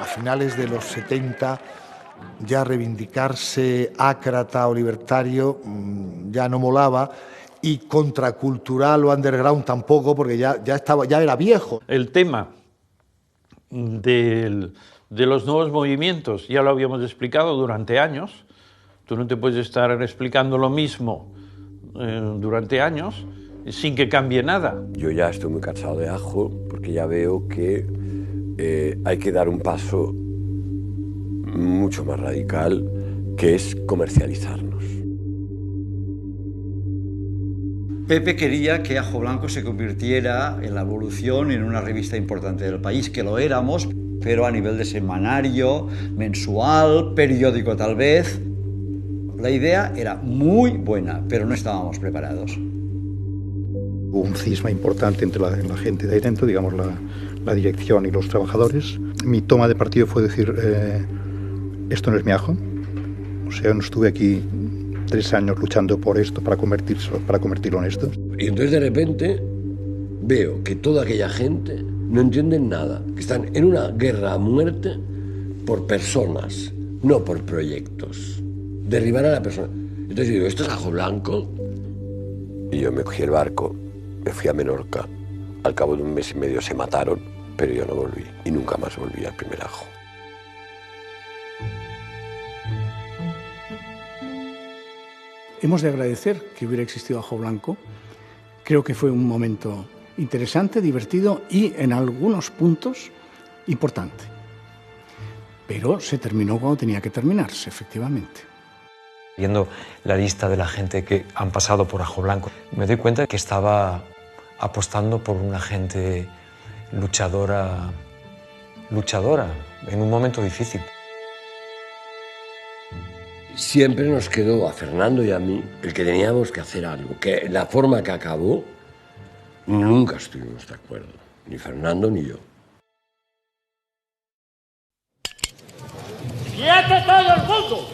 A finales de los 70, ya reivindicarse ácrata o libertario ya no molaba, y contracultural o underground tampoco, porque ya era viejo.
El tema de los nuevos movimientos ya lo habíamos explicado durante años. Tú no te puedes estar explicando lo mismo durante años sin que cambie nada.
Yo ya estoy muy cansado de Ajo porque ya veo que hay que dar un paso mucho más radical, que es comercializarnos.
Pepe quería que Ajo Blanco se convirtiera en la evolución en una revista importante del país, que lo éramos, pero a nivel de semanario, mensual, periódico tal vez. La idea era muy buena, pero no estábamos preparados.
Hubo un cisma importante entre la gente de ahí dentro, digamos la dirección y los trabajadores. Mi toma de partido fue decir, esto no es mi Ajo. O sea, no estuve aquí 3 años luchando por esto para convertirlo en esto.
Y entonces de repente veo que toda aquella gente no entienden nada, que están en una guerra a muerte por personas, no por proyectos. Derribar a la persona. Entonces yo digo, esto es Ajo Blanco. Y yo me cogí el barco, me fui a Menorca. Al cabo de 1 mes y medio se mataron, pero yo no volví. Y nunca más volví al primer Ajo.
Hemos de agradecer que hubiera existido Ajo Blanco. Creo que fue un momento interesante, divertido y, en algunos puntos, importante. Pero se terminó cuando tenía que terminarse, efectivamente.
Viendo la lista de la gente que han pasado por Ajo Blanco, me doy cuenta que estaba apostando por una gente luchadora en un momento difícil.
Siempre nos quedó a Fernando y a mí el que teníamos que hacer algo, que la forma que acabó nunca estuvimos de acuerdo, ni Fernando ni yo.
¡Quiete todo el mundo!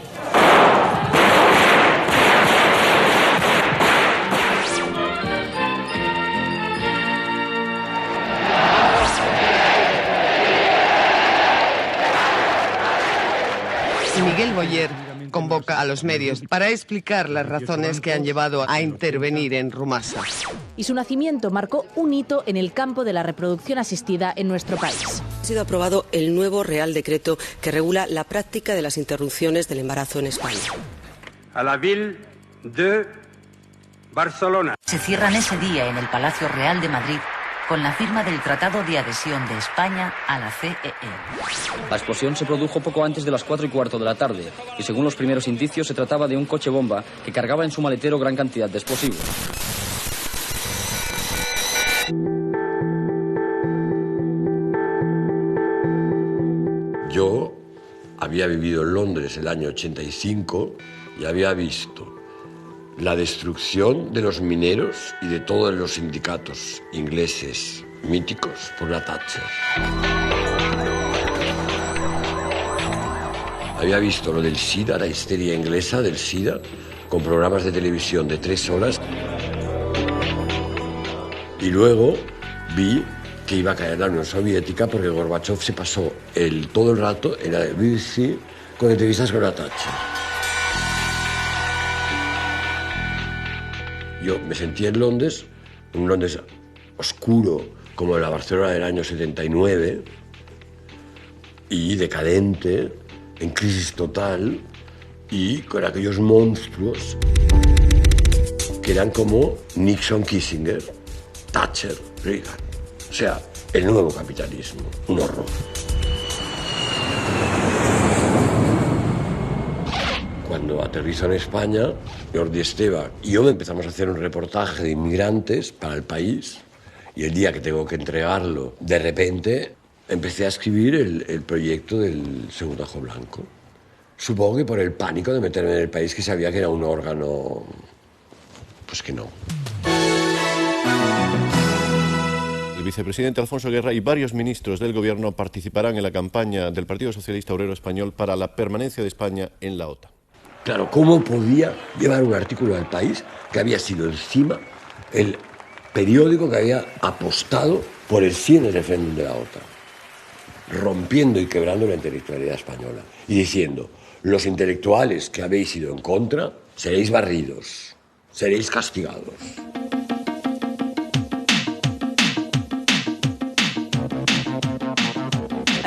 Miguel Boyer convoca a los medios para explicar las razones que han llevado a intervenir en Rumasa.
Y su nacimiento marcó un hito en el campo de la reproducción asistida en nuestro país.
Ha sido aprobado el nuevo Real Decreto que regula la práctica de las interrupciones del embarazo en España.
A la ville de Barcelona.
Se cierran ese día en el Palacio Real de Madrid con la firma del Tratado de Adhesión de España a la CEE.
La explosión se produjo poco antes de las 4:15 de la tarde y según los primeros indicios se trataba de un coche bomba que cargaba en su maletero gran cantidad de explosivos.
había vivido en Londres el año 85 y había visto la destrucción de los mineros y de todos los sindicatos ingleses míticos por la Thatcher. Había visto lo del SIDA, la histeria inglesa del SIDA, con programas de televisión de 3 horas. Y luego vi que iba a caer la Unión Soviética porque Gorbachev se pasó todo el rato en la BBC con entrevistas con la Thatcher. Yo me sentí en Londres, un Londres oscuro como la Barcelona del año 79 y decadente, en crisis total y con aquellos monstruos que eran como Nixon, Kissinger, Thatcher, Reagan. O sea, el nuevo capitalismo, un horror. Cuando aterrizo en España, Jordi Esteva y yo empezamos a hacer un reportaje de inmigrantes para El País y el día que tengo que entregarlo, de repente empecé a escribir el proyecto del segundo Ajo Blanco. Supongo que por el pánico de meterme en El País, que sabía que era un órgano, pues que no.
El vicepresidente Alfonso Guerra y varios ministros del Gobierno participarán en la campaña del Partido Socialista Obrero Español para la permanencia de España en la OTAN.
Claro, ¿cómo podía llevar un artículo al País que había sido encima el periódico que había apostado por el sí en el referéndum de la OTAN, rompiendo y quebrando la intelectualidad española y diciendo, los intelectuales que habéis ido en contra, seréis barridos, seréis castigados?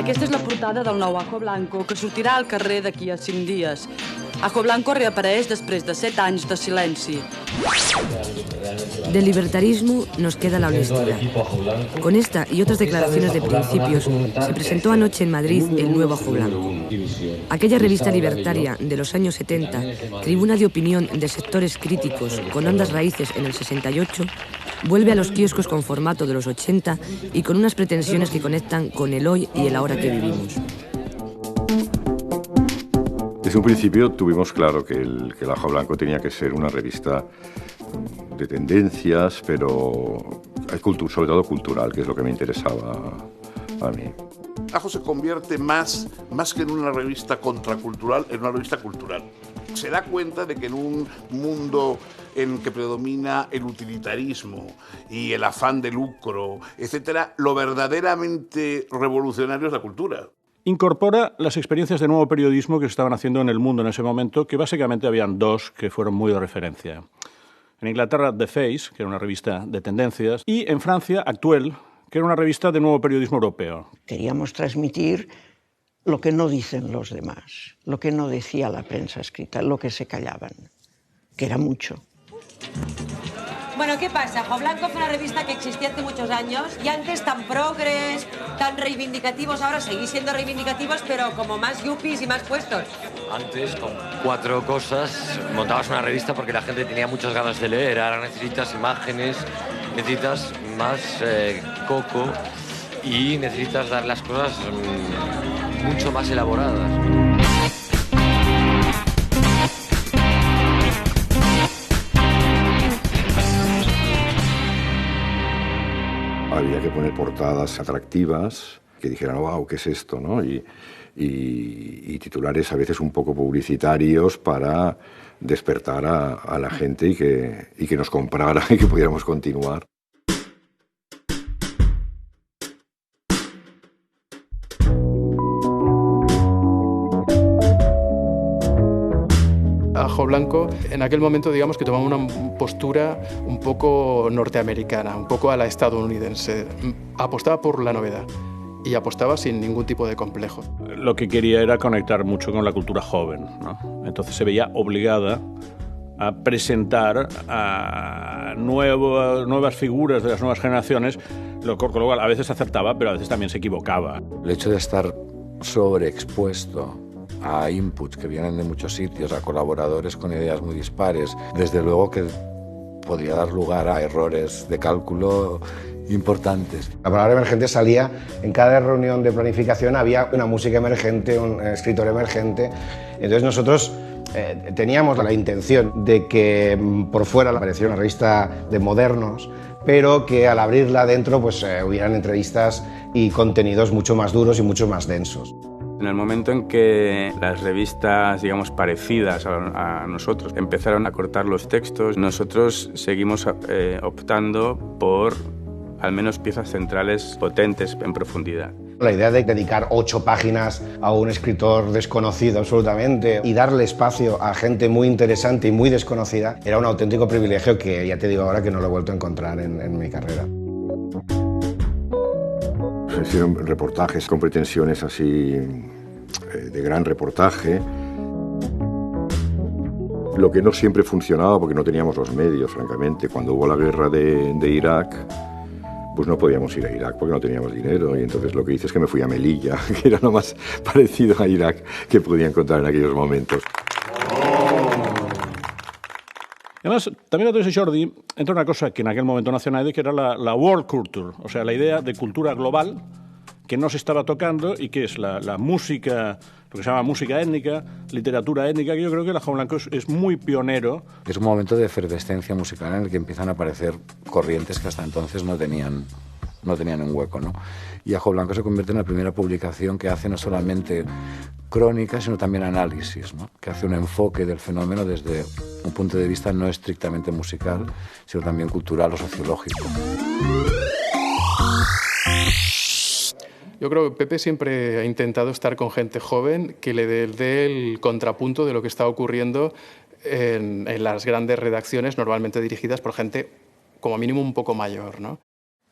Aquesta és la portada del nou Ajo Blanco, que sortirà al carrer d'aquí a 5 dies. Ajo Blanco reapareix després de 7 anys de silenci.
Del libertarismo nos queda la honestidad. Con esta y otras declaraciones de principios se presentó anoche en Madrid el nuevo Ajo Blanco. Aquella revista libertaria de los años 70, tribuna de opinión de sectores críticos con hondas raíces en el 68, vuelve a los kioscos con formato de los 80 y con unas pretensiones que conectan con el hoy y el ahora que vivimos.
Desde un principio tuvimos claro que el Ajo Blanco tenía que ser una revista de tendencias, pero sobre todo cultural, que es lo que me interesaba a mí.
Ajo se convierte más que en una revista contracultural, en una revista cultural. Se da cuenta de que en un mundo en que predomina el utilitarismo y el afán de lucro, etcétera, lo verdaderamente revolucionario es la cultura.
Incorpora las experiencias de nuevo periodismo que se estaban haciendo en el mundo en ese momento, que básicamente habían 2 que fueron muy de referencia. En Inglaterra, The Face, que era una revista de tendencias, y en Francia, Actuel, que era una revista de nuevo periodismo europeo.
Queríamos transmitir lo que no dicen los demás, lo que no decía la prensa escrita, lo que se callaban, que era mucho.
Bueno, ¿qué pasa? Ajo Blanco fue una revista que existía hace muchos años y antes tan progres, tan reivindicativos, ahora seguís siendo reivindicativos, pero como más yuppies y más puestos.
Antes, con 4 cosas, montabas una revista porque la gente tenía muchas ganas de leer. Ahora necesitas imágenes, necesitas más coco y necesitas dar las cosas mucho más elaboradas.
Había que poner portadas atractivas que dijeran, wow, ¿qué es esto?, ¿no? Y titulares a veces un poco publicitarios para despertar a la gente y que nos comprara y que pudiéramos continuar.
Ajo Blanco, en aquel momento, digamos que tomaba una postura un poco norteamericana, un poco a la estadounidense. Apostaba por la novedad y apostaba sin ningún tipo de complejo.
Lo que quería era conectar mucho con la cultura joven, ¿no? Entonces se veía obligada a presentar a nuevas figuras de las nuevas generaciones, con lo cual a veces acertaba, pero a veces también se equivocaba.
El hecho de estar sobreexpuesto a inputs que vienen de muchos sitios, a colaboradores con ideas muy dispares, desde luego que podría dar lugar a errores de cálculo importantes.
La palabra emergente salía en cada reunión de planificación, había una música emergente, un escritor emergente. Entonces nosotros teníamos la intención de que por fuera apareciera una revista de modernos, pero que al abrirla dentro pues hubieran entrevistas y contenidos mucho más duros y mucho más densos.
En el momento en que las revistas, digamos, parecidas a nosotros empezaron a cortar los textos, nosotros seguimos optando por al menos piezas centrales potentes en profundidad.
La idea de dedicar 8 páginas a un escritor desconocido absolutamente y darle espacio a gente muy interesante y muy desconocida era un auténtico privilegio que ya te digo ahora que no lo he vuelto a encontrar en mi carrera.
Se hicieron reportajes con pretensiones así de gran reportaje. Lo que no siempre funcionaba porque no teníamos los medios, francamente. Cuando hubo la guerra de Irak, pues no podíamos ir a Irak porque no teníamos dinero. Y entonces lo que hice es que me fui a Melilla, que era lo más parecido a Irak que podía encontrar en aquellos momentos.
Además, también a través de Jordi entra una cosa que en aquel momento no hacía nadie, que era la world culture, o sea, la idea de cultura global que no se estaba tocando y que es la música, lo que se llama música étnica, literatura étnica, que yo creo que el Ajo Blanco es muy pionero.
Es un momento de efervescencia musical en el que empiezan a aparecer corrientes que hasta entonces no tenían un hueco, ¿no? Y Ajo Blanco se convierte en la primera publicación que hace no solamente crónica, sino también análisis, ¿no? Que hace un enfoque del fenómeno desde un punto de vista no estrictamente musical, sino también cultural o sociológico.
Yo creo que Pepe siempre ha intentado estar con gente joven que le dé el contrapunto de lo que está ocurriendo en las grandes redacciones, normalmente dirigidas por gente como mínimo un poco mayor, ¿no?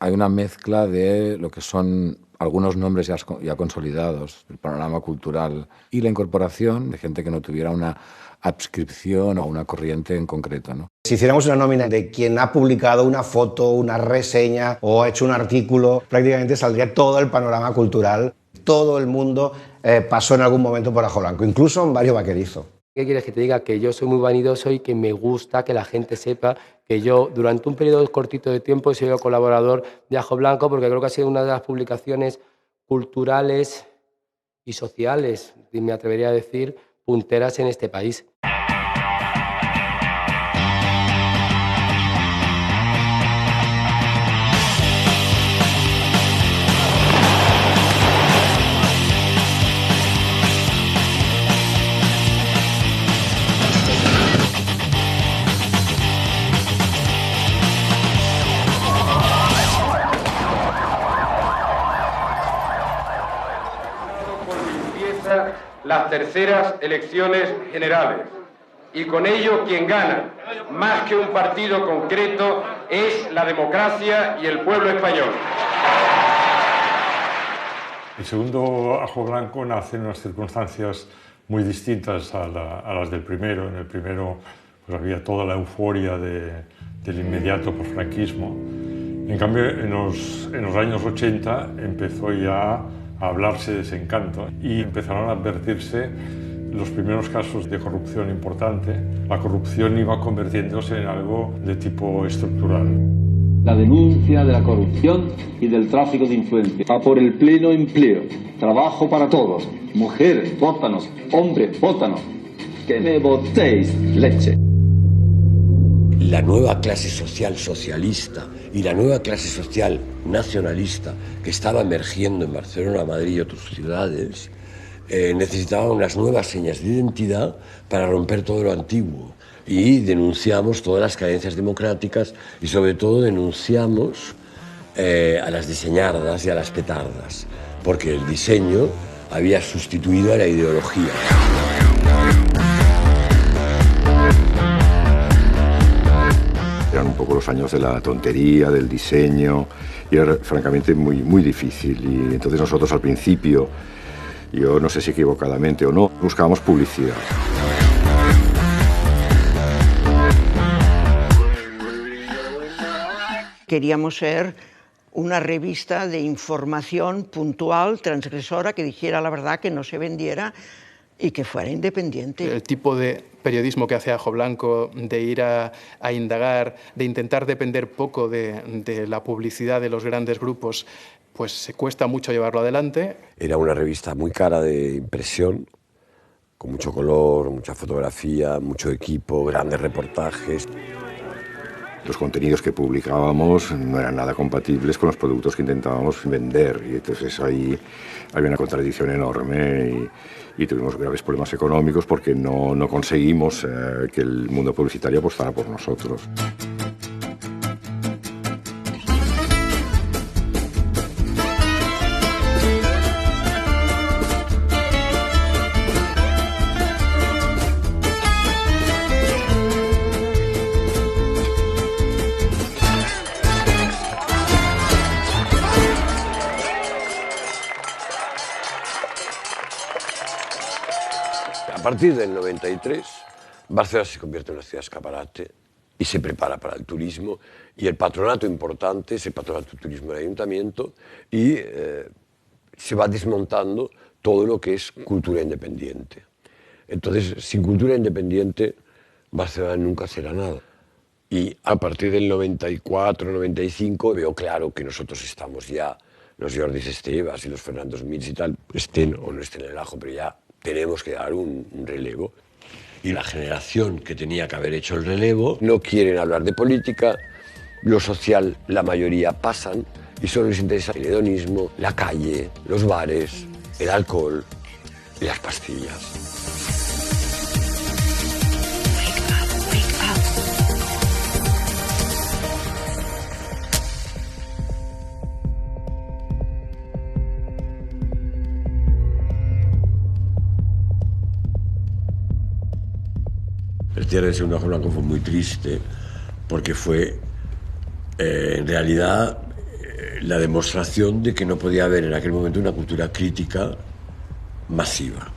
Hay una mezcla de lo que son algunos nombres ya consolidados del panorama cultural y la incorporación de gente que no tuviera una adscripción o una corriente en concreto, ¿no?
Si hiciéramos una nómina de quien ha publicado una foto, una reseña o ha hecho un artículo, prácticamente saldría todo el panorama cultural. Todo el mundo pasó en algún momento por Ajo Blanco, incluso Mario Vaquerizo.
¿Qué quieres que te diga? Que yo soy muy vanidoso y que me gusta que la gente sepa que yo durante un periodo cortito de tiempo he sido colaborador de Ajo Blanco porque creo que ha sido una de las publicaciones culturales y sociales, y me atrevería a decir, punteras en este país.
Las terceras elecciones generales. Y con ello quien gana, más que un partido concreto, es la democracia y el pueblo español.
El segundo Ajo Blanco nace en unas circunstancias muy distintas a las del primero. En el primero pues, había toda la euforia del inmediato posfranquismo. En cambio, en los años 80 empezó ya a hablarse de ese encanto y empezaron a advertirse los primeros casos de corrupción importante. La corrupción iba convirtiéndose en algo de tipo estructural.
La denuncia de la corrupción y del tráfico de influencia. A por el pleno empleo, trabajo para todos. Mujeres, vótanos, hombres, vótanos. Que me votéis leche.
La nueva clase social socialista y la nueva clase social nacionalista que estaba emergiendo en Barcelona, Madrid y otras ciudades necesitaban unas nuevas señas de identidad para romper todo lo antiguo. Y denunciamos todas las carencias democráticas y sobre todo denunciamos a las diseñardas y a las petardas, porque el diseño había sustituido a la ideología.
Eran un poco los años de la tontería, del diseño, y era francamente muy, muy difícil. Y entonces nosotros al principio, yo no sé si equivocadamente o no, buscábamos publicidad.
Queríamos ser una revista de información puntual, transgresora, que dijera la verdad, que no se vendiera y que fuera independiente.
El tipo de periodismo que hace Ajo Blanco, de ir a indagar, de intentar depender poco de la publicidad de los grandes grupos, pues se cuesta mucho llevarlo adelante.
Era una revista muy cara de impresión, con mucho color, mucha fotografía, mucho equipo, grandes reportajes.
Los contenidos que publicábamos no eran nada compatibles con los productos que intentábamos vender, y entonces ahí había una contradicción enorme y tuvimos graves problemas económicos porque no conseguimos que el mundo publicitario apostara por nosotros.
A partir del 93, Barcelona se convierte en una ciudad escaparate y se prepara para el turismo, y el patronato importante es el patronato de turismo del ayuntamiento, y se va desmontando todo lo que es cultura independiente. Entonces, sin cultura independiente, Barcelona nunca será nada. Y a partir del 94, 95, veo claro que nosotros estamos ya, los Jordis Estebas y los Fernandos Mils y tal, estén o no estén en el ajo, pero ya tenemos que dar un relevo. Y la generación que tenía que haber hecho el relevo no quieren hablar de política, lo social la mayoría pasan y solo les interesa el hedonismo, la calle, los bares, el alcohol y las pastillas. El cierre del segundo Ajo Blanco fue muy triste porque fue en realidad la demostración de que no podía haber en aquel momento una cultura crítica masiva.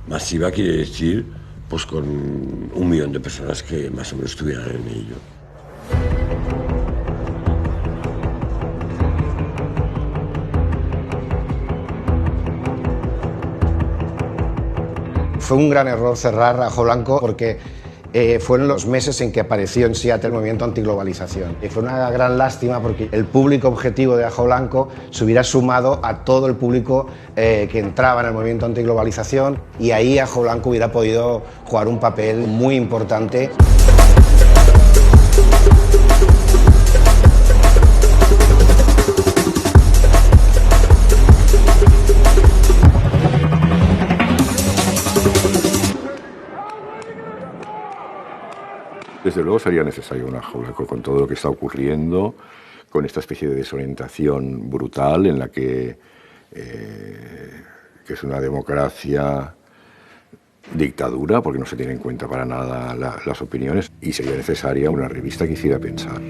Masiva quiere decir pues con 1 millón de personas que más o menos estuvieran en ello.
Fue un gran error cerrar Ajo Blanco porque fueron los meses en que apareció en Seattle el movimiento antiglobalización. Y fue una gran lástima porque el público objetivo de Ajo Blanco se hubiera sumado a todo el público que entraba en el movimiento antiglobalización, y ahí Ajo Blanco hubiera podido jugar un papel muy importante.
Desde luego sería necesario un Ajo Blanco con todo lo que está ocurriendo, con esta especie de desorientación brutal en la que es una democracia dictadura, porque no se tiene en cuenta para nada las opiniones, y sería necesaria una revista que hiciera pensar.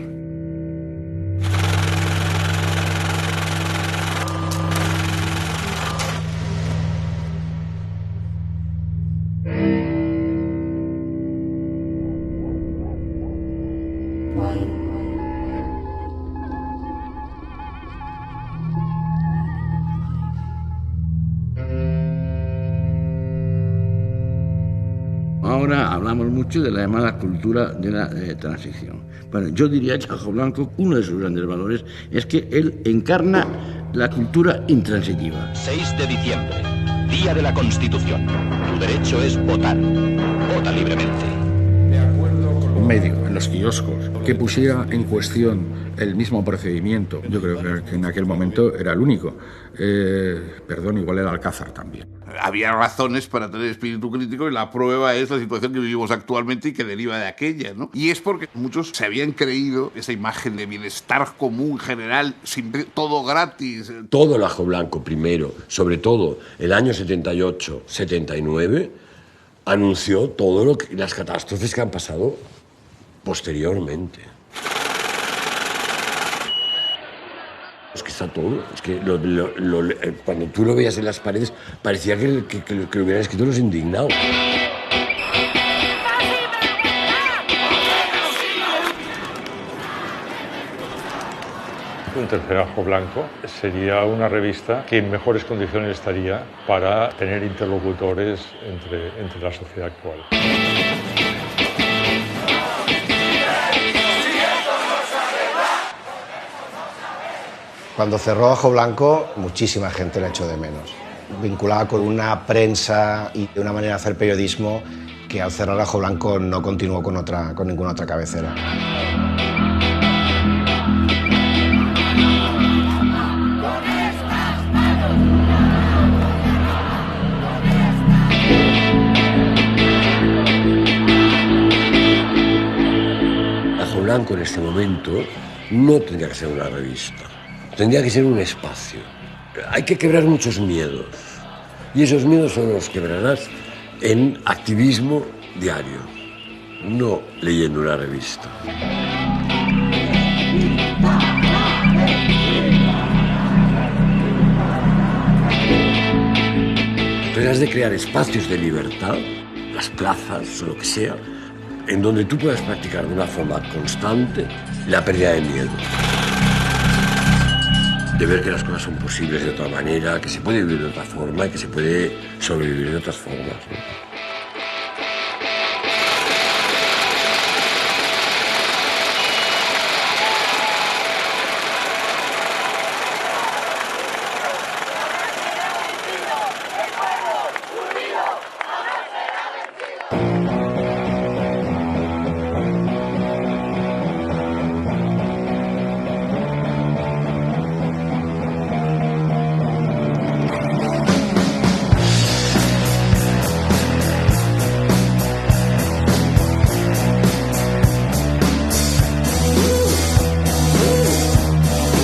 Ahora hablamos mucho de la llamada cultura de la transición. Bueno, yo diría que Ajo Blanco, uno de sus grandes valores, es que él encarna la cultura intransitiva.
6 de diciembre, Día de la Constitución. Tu derecho es votar. Vota libremente.
Un medio en los kioscos que pusiera en cuestión el mismo procedimiento, yo creo que en aquel momento era el único. Igual era Alcázar también.
Había razones para tener espíritu crítico, y la prueba es la situación que vivimos actualmente y que deriva de aquella, ¿no? Y es porque muchos se habían creído esa imagen de bienestar común general, todo gratis.
Todo el Ajo Blanco primero, sobre todo el año 78, 79, anunció todo las catástrofes que han pasado posteriormente. Es que está todo. Es que cuando tú lo veías en las paredes, parecía que lo hubieran escrito los indignados.
un tercer Ajo Blanco sería una revista que en mejores condiciones estaría para tener interlocutores entre la sociedad actual.
Cuando cerró Ajo Blanco, muchísima gente la echó de menos. Vinculada con una prensa y de una manera de hacer periodismo que al cerrar Ajo Blanco no continuó con ninguna otra cabecera.
Ajo Blanco en este momento no tendría que ser una revista, tendría que ser un espacio. Hay que quebrar muchos miedos y esos miedos son los quebrarás en activismo diario, no leyendo una revista. Entonces has de crear espacios de libertad, las plazas o lo que sea, en donde tú puedas practicar de una forma constante la pérdida de miedo. De ver que las cosas son posibles de otra manera, que se puede vivir de otra forma y que se puede sobrevivir de otras formas, ¿no?